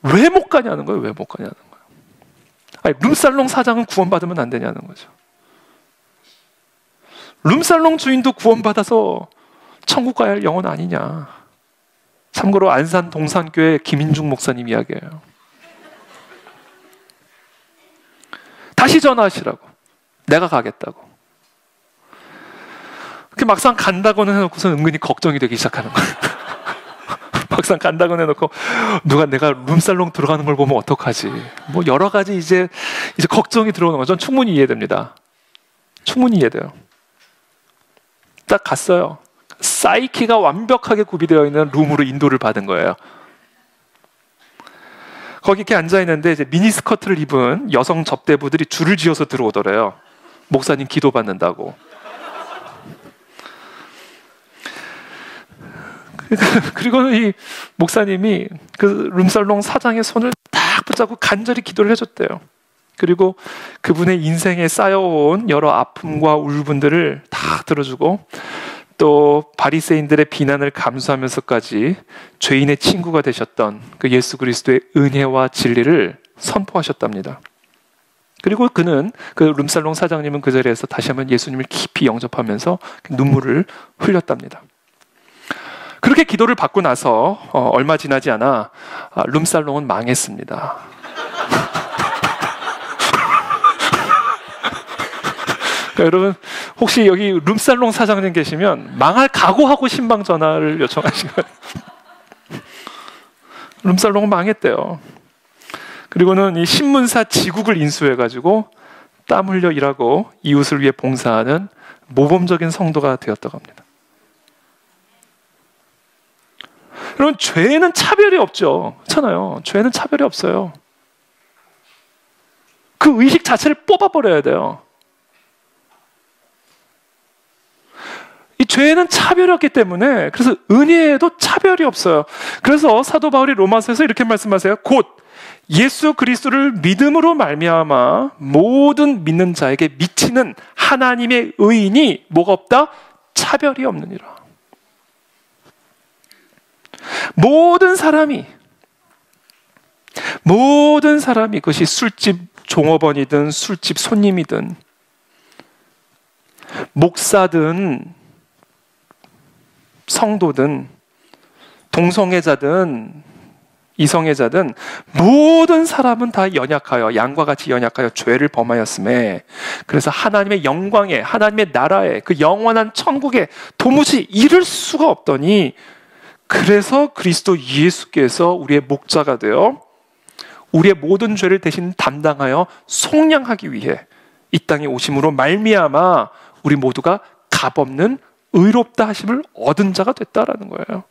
왜 못 가냐는 거예요. 왜 못 가냐는 거예요. 아니, 룸살롱 사장은 구원받으면 안 되냐는 거죠. 룸살롱 주인도 구원받아서 천국 가야 할 영혼 아니냐. 참고로 안산 동산교회 김인중 목사님 이야기예요. 다시 전화하시라고. 내가 가겠다고. 그렇게 막상 간다고는 해놓고서 은근히 걱정이 되기 시작하는 거예요. 막상 간다고 해놓고 누가 내가 룸살롱 들어가는 걸 보면 어떡하지? 뭐 여러 가지 이제 걱정이 들어오는 거죠. 전 충분히 이해됩니다. 충분히 이해돼요. 딱 갔어요. 사이키가 완벽하게 구비되어 있는 룸으로 인도를 받은 거예요. 거기 이렇게 앉아 있는데 이제 미니스커트를 입은 여성 접대부들이 줄을 지어서 들어오더래요. 목사님 기도 받는다고. 그리고는 이 목사님이 그 룸살롱 사장의 손을 딱 붙잡고 간절히 기도를 해줬대요. 그리고 그분의 인생에 쌓여온 여러 아픔과 울분들을 다 들어주고 또 바리새인들의 비난을 감수하면서까지 죄인의 친구가 되셨던 그 예수 그리스도의 은혜와 진리를 선포하셨답니다. 그리고 그는 그 룸살롱 사장님은 그 자리에서 다시 한번 예수님을 깊이 영접하면서 눈물을 흘렸답니다. 그렇게 기도를 받고 나서 얼마 지나지 않아 룸살롱은 망했습니다. 그러니까 여러분 혹시 여기 룸살롱 사장님 계시면 망할 각오하고 신방 전화를 요청하시면 룸살롱은 망했대요. 그리고는 이 신문사 지국을 인수해가지고 땀 흘려 일하고 이웃을 위해 봉사하는 모범적인 성도가 되었다고 합니다. 여러분 죄는 차별이 없죠. 그렇잖아요. 죄는 차별이 없어요. 그 의식 자체를 뽑아버려야 돼요. 이 죄는 차별이 없기 때문에 그래서 은혜에도 차별이 없어요. 그래서 사도 바울이 로마서에서 이렇게 말씀하세요. 곧 예수 그리스도를 믿음으로 말미암아 모든 믿는 자에게 미치는 하나님의 의인이 뭐가 없다? 차별이 없느니라. 모든 사람이 그것이 술집 종업원이든 술집 손님이든 목사든 성도든 동성애자든 이성애자든 모든 사람은 다 연약하여 양과 같이 연약하여 죄를 범하였음에 그래서 하나님의 영광에 하나님의 나라에 그 영원한 천국에 도무지 이를 수가 없더니 그래서 그리스도 예수께서 우리의 목자가 되어 우리의 모든 죄를 대신 담당하여 속량하기 위해 이 땅에 오심으로 말미암아 우리 모두가 값없는 의롭다 하심을 얻은 자가 됐다라는 거예요.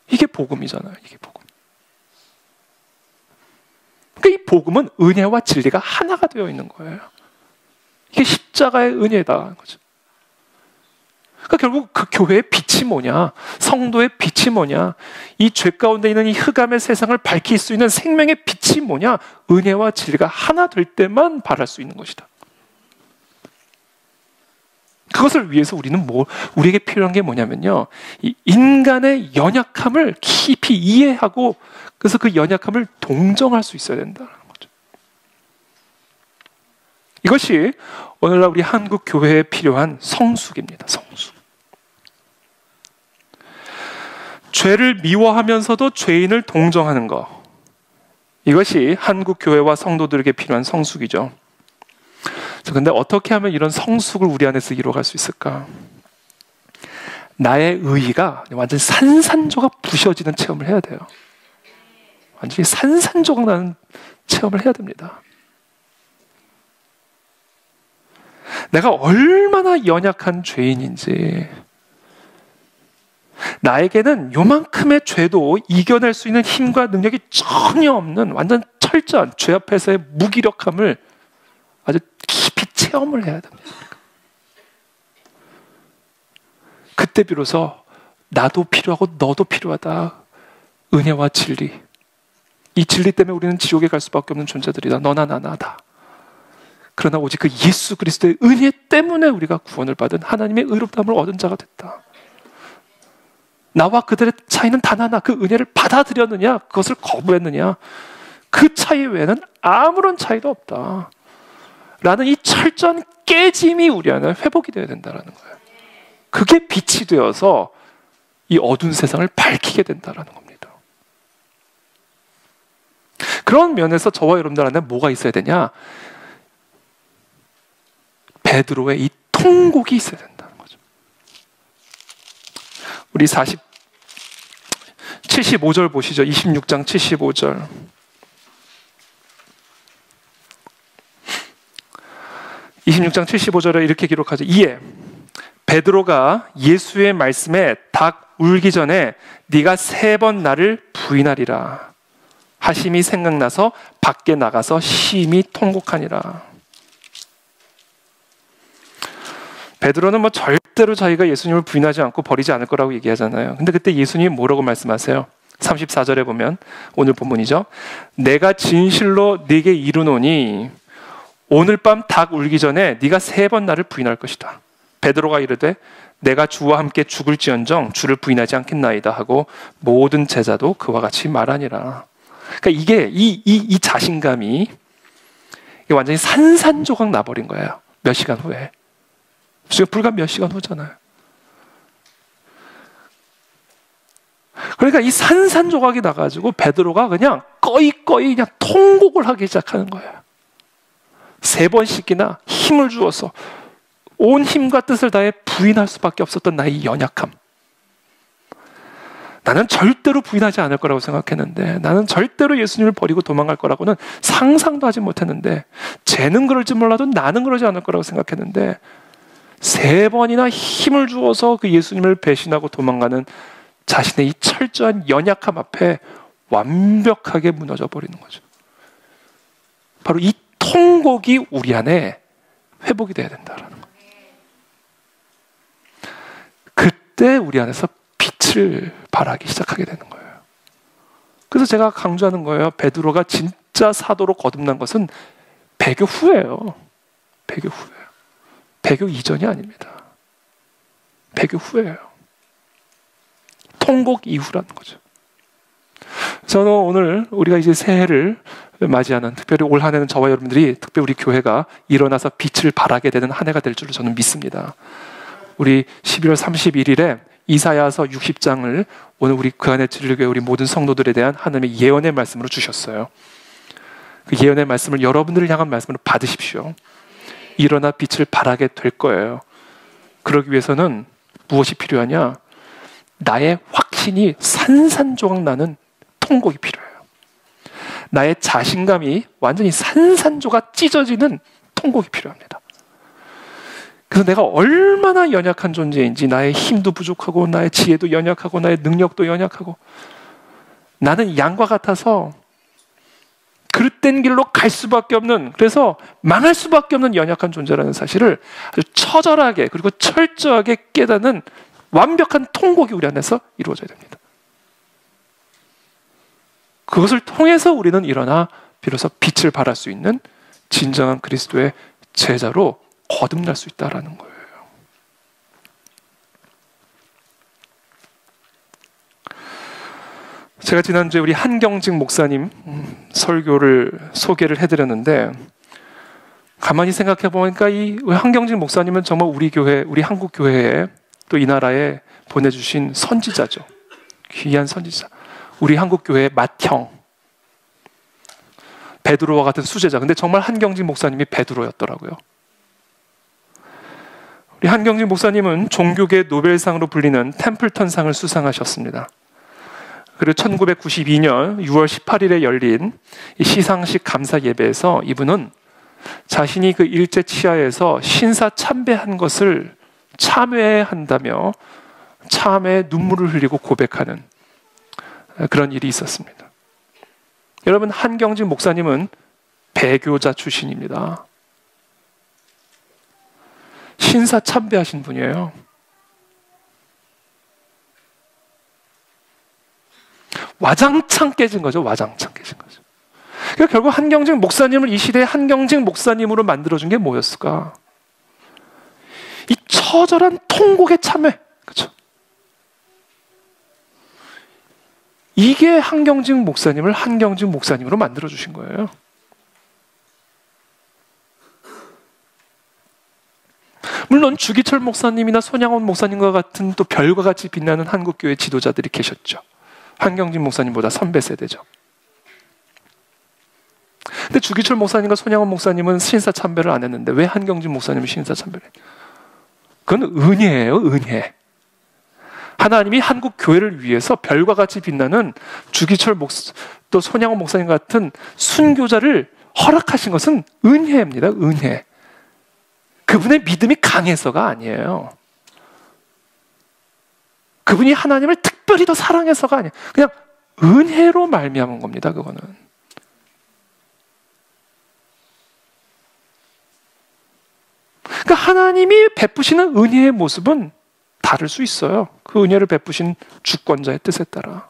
이게 복음이잖아요. 이게 복음. 그러니까 이 복음은 은혜와 진리가 하나가 되어 있는 거예요. 이게 십자가의 은혜다는 거죠. 그러니까 결국 그 교회의 빛이 뭐냐? 성도의 빛이 뭐냐? 이 죄 가운데 있는 이 흑암의 세상을 밝힐 수 있는 생명의 빛이 뭐냐? 은혜와 진리가 하나 될 때만 바랄 수 있는 것이다. 그것을 위해서 우리에게 필요한 게 뭐냐면요. 이 인간의 연약함을 깊이 이해하고 그래서 그 연약함을 동정할 수 있어야 된다는 거죠. 이것이 오늘날 우리 한국 교회에 필요한 성숙입니다. 성숙. 죄를 미워하면서도 죄인을 동정하는 것. 이것이 한국 교회와 성도들에게 필요한 성숙이죠. 그런데 어떻게 하면 이런 성숙을 우리 안에서 이루어갈 수 있을까? 나의 의의가 완전히 산산조각 부셔지는 체험을 해야 돼요. 완전히 산산조각 나는 체험을 해야 됩니다. 내가 얼마나 연약한 죄인인지 나에게는 요만큼의 죄도 이겨낼 수 있는 힘과 능력이 전혀 없는 완전 철저한 죄 앞에서의 무기력함을 아주 깊이 체험을 해야 됩니다. 그때 비로소 나도 필요하고 너도 필요하다. 은혜와 진리. 이 진리 때문에 우리는 지옥에 갈 수밖에 없는 존재들이다. 너나 나나 다. 그러나 오직 그 예수 그리스도의 은혜 때문에 우리가 구원을 받은 하나님의 의롭다함을 얻은 자가 됐다. 나와 그들의 차이는 단 하나. 그 은혜를 받아들였느냐, 그것을 거부했느냐. 그 차이 외에는 아무런 차이도 없다 라는 이 철저한 깨짐이 우리 안에 회복이 되어야 된다는 거예요. 그게 빛이 되어서 이 어두운 세상을 밝히게 된다는 겁니다. 그런 면에서 저와 여러분들 안에 뭐가 있어야 되냐? 베드로의 이 통곡이 있어야 된다는 거죠. 우리 75절 보시죠. 26장 75절. (26장 75절에) 이렇게 기록하죠. 이에 베드로가 예수의 말씀에 닭 울기 전에 네가 3번 나를 부인하리라 하심이 생각나서 밖에 나가서 심히 통곡하니라. 베드로는 절대로 자기가 예수님을 부인하지 않고 버리지 않을 거라고 얘기하잖아요. 근데 그때 예수님이 뭐라고 말씀하세요? 34절에 보면, 오늘 본문이죠. 내가 진실로 네게 이르노니 오늘 밤 닭 울기 전에 네가 3번 나를 부인할 것이다. 베드로가 이르되 내가 주와 함께 죽을지언정 주를 부인하지 않겠나이다 하고 모든 제자도 그와 같이 말하니라. 그러니까 이게 이 자신감이 완전히 산산조각 나버린 거예요. 몇 시간 후에. 지금 불과 몇 시간 후잖아요. 그러니까 이 산산조각이 나가지고 베드로가 그냥 꺼이꺼이 그냥 통곡을 하기 시작하는 거예요. 3번씩이나 힘을 주어서 온 힘과 뜻을 다해 부인할 수밖에 없었던 나의 연약함. 나는 절대로 부인하지 않을 거라고 생각했는데, 나는 절대로 예수님을 버리고 도망갈 거라고는 상상도 하지 못했는데, 쟤는 그럴지 몰라도 나는 그러지 않을 거라고 생각했는데 3번이나 힘을 주어서 그 예수님을 배신하고 도망가는 자신의 이 철저한 연약함 앞에 완벽하게 무너져 버리는 거죠. 바로 이 통곡이 우리 안에 회복이 돼야 된다라는 거예요. 그때 우리 안에서 빛을 발하기 시작하게 되는 거예요. 그래서 제가 강조하는 거예요. 베드로가 진짜 사도로 거듭난 것은 배교 후예요. 배교 후예요. 배교 이전이 아닙니다. 배교 후예요. 통곡 이후라는 거죠. 저는 오늘 우리가 이제 새해를 맞이하는, 특별히 올 한 해는 저와 여러분들이, 특별히 우리 교회가 일어나서 빛을 발하게 되는 한 해가 될 줄로 저는 믿습니다. 우리 11월 31일에 이사야서 60장을 오늘 우리 그 안에 진리교회 우리 모든 성도들에 대한 하나님의 예언의 말씀으로 주셨어요. 그 예언의 말씀을 여러분들을 향한 말씀으로 받으십시오. 일어나 빛을 발하게 될 거예요. 그러기 위해서는 무엇이 필요하냐? 나의 확신이 산산조각 나는 통곡이 필요해요. 나의 자신감이 완전히 산산조각 찢어지는 통곡이 필요합니다. 그래서 내가 얼마나 연약한 존재인지, 나의 힘도 부족하고 나의 지혜도 연약하고 나의 능력도 연약하고, 나는 양과 같아서 그릇된 길로 갈 수밖에 없는, 그래서 망할 수밖에 없는 연약한 존재라는 사실을 아주 처절하게 그리고 철저하게 깨닫는 완벽한 통곡이 우리 안에서 이루어져야 됩니다. 그것을 통해서 우리는 일어나 비로소 빛을 발할 수 있는 진정한 그리스도의 제자로 거듭날 수 있다는 거예요. 제가 지난주에 우리 한경직 목사님 설교를 소개를 해드렸는데, 가만히 생각해 보니까 이 한경직 목사님은 정말 우리 교회, 우리 한국 교회에 또 이 나라에 보내주신 선지자죠. 귀한 선지자. 우리 한국 교회의 맏형, 베드로와 같은 수제자. 근데 정말 한경직 목사님이 베드로였더라고요. 우리 한경직 목사님은 종교계 노벨상으로 불리는 템플턴상을 수상하셨습니다. 그리고 1992년 6월 18일에 열린 이 시상식 감사 예배에서 이분은 자신이 그 일제 치하에서 신사 참배한 것을 참회한다며 참회 눈물을 흘리고 고백하는 그런 일이 있었습니다. 여러분, 한경직 목사님은 배교자 출신입니다. 신사 참배하신 분이에요. 와장창 깨진 거죠. 와장창 깨진 거죠. 그러니까 결국 한경직 목사님을 이 시대의 한경직 목사님으로 만들어준 게 뭐였을까? 이 처절한 통곡의 참회. 그렇죠? 이게 한경직 목사님을 한경직 목사님으로 만들어 주신 거예요. 물론 주기철 목사님이나 손양원 목사님과 같은 또 별과 같이 빛나는 한국교회 지도자들이 계셨죠. 한경직 목사님보다 선배 세대죠. 근데 주기철 목사님과 손양원 목사님은 신사참배를 안 했는데 왜 한경직 목사님은 신사참배를 했어요? 그건 은혜예요, 은혜. 하나님이 한국 교회를 위해서 별과 같이 빛나는 주기철 또 손양원 목사님 같은 순교자를 허락하신 것은 은혜입니다, 은혜. 그분의 믿음이 강해서가 아니에요. 그분이 하나님을 특별히 더 사랑해서가 아니에요. 그냥 은혜로 말미암은 겁니다, 그거는. 그러니까 하나님이 베푸시는 은혜의 모습은 다를 수 있어요. 그 은혜를 베푸신 주권자의 뜻에 따라.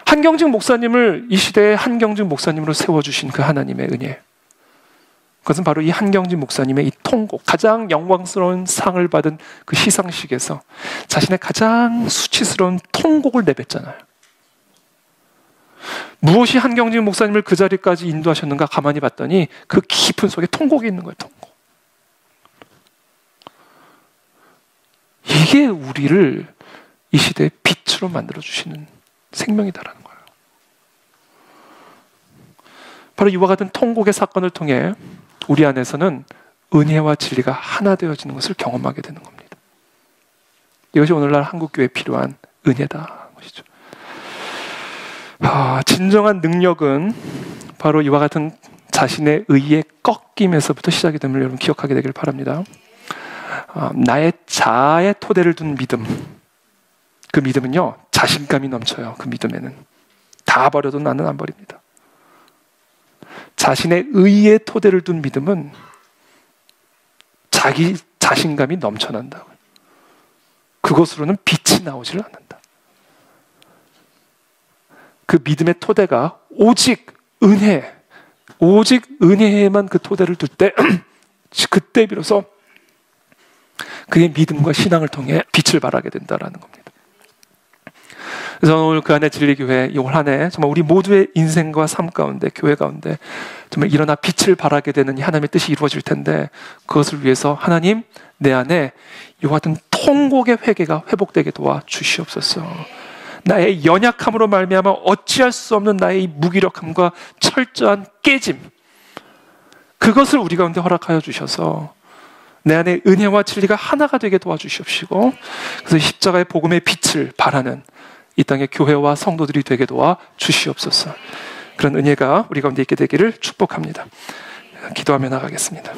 한경직 목사님을 이 시대에 한경직 목사님으로 세워주신 그 하나님의 은혜. 그것은 바로 이 한경직 목사님의 이 통곡, 가장 영광스러운 상을 받은 그 시상식에서 자신의 가장 수치스러운 통곡을 내뱉잖아요. 무엇이 한경직 목사님을 그 자리까지 인도하셨는가 가만히 봤더니 그 깊은 속에 통곡이 있는 거예요, 통곡. 이게 우리를 이 시대의 빛으로 만들어주시는 생명이다라는 거예요. 바로 이와 같은 통곡의 사건을 통해 우리 안에서는 은혜와 진리가 하나 되어지는 것을 경험하게 되는 겁니다. 이것이 오늘날 한국교회에 필요한 은혜다 것이죠. 진정한 능력은 바로 이와 같은 자신의 의의 꺾임에서부터 시작이 됨을 여러분 기억하게 되길 바랍니다. 나의 자아의 토대를 둔 믿음, 그 믿음은요 자신감이 넘쳐요. 그 믿음에는 다 버려도 나는 안 버립니다. 자신의 의의 토대를 둔 믿음은 자기 자신감이 넘쳐난다. 그것으로는 빛이 나오질 않는다. 그 믿음의 토대가 오직 은혜, 오직 은혜에만 그 토대를 둘 때 그때 비로소 그의 믿음과 신앙을 통해 빛을 발하게 된다라는 겁니다. 그래서 오늘 그 안에 진리교회 올 한 해 정말 우리 모두의 인생과 삶 가운데, 교회 가운데 정말 일어나 빛을 발하게 되는 이 하나님의 뜻이 이루어질 텐데, 그것을 위해서 하나님 내 안에 이와 같은 통곡의 회개가 회복되게 도와주시옵소서. 나의 연약함으로 말미암아 어찌할 수 없는 나의 무기력함과 철저한 깨짐, 그것을 우리 가운데 허락하여 주셔서 내 안에 은혜와 진리가 하나가 되게 도와주시옵시고, 그래서 십자가의 복음의 빛을 발하는 이 땅의 교회와 성도들이 되게 도와 주시옵소서. 그런 은혜가 우리 가운데 있게 되기를 축복합니다. 기도하며 나가겠습니다.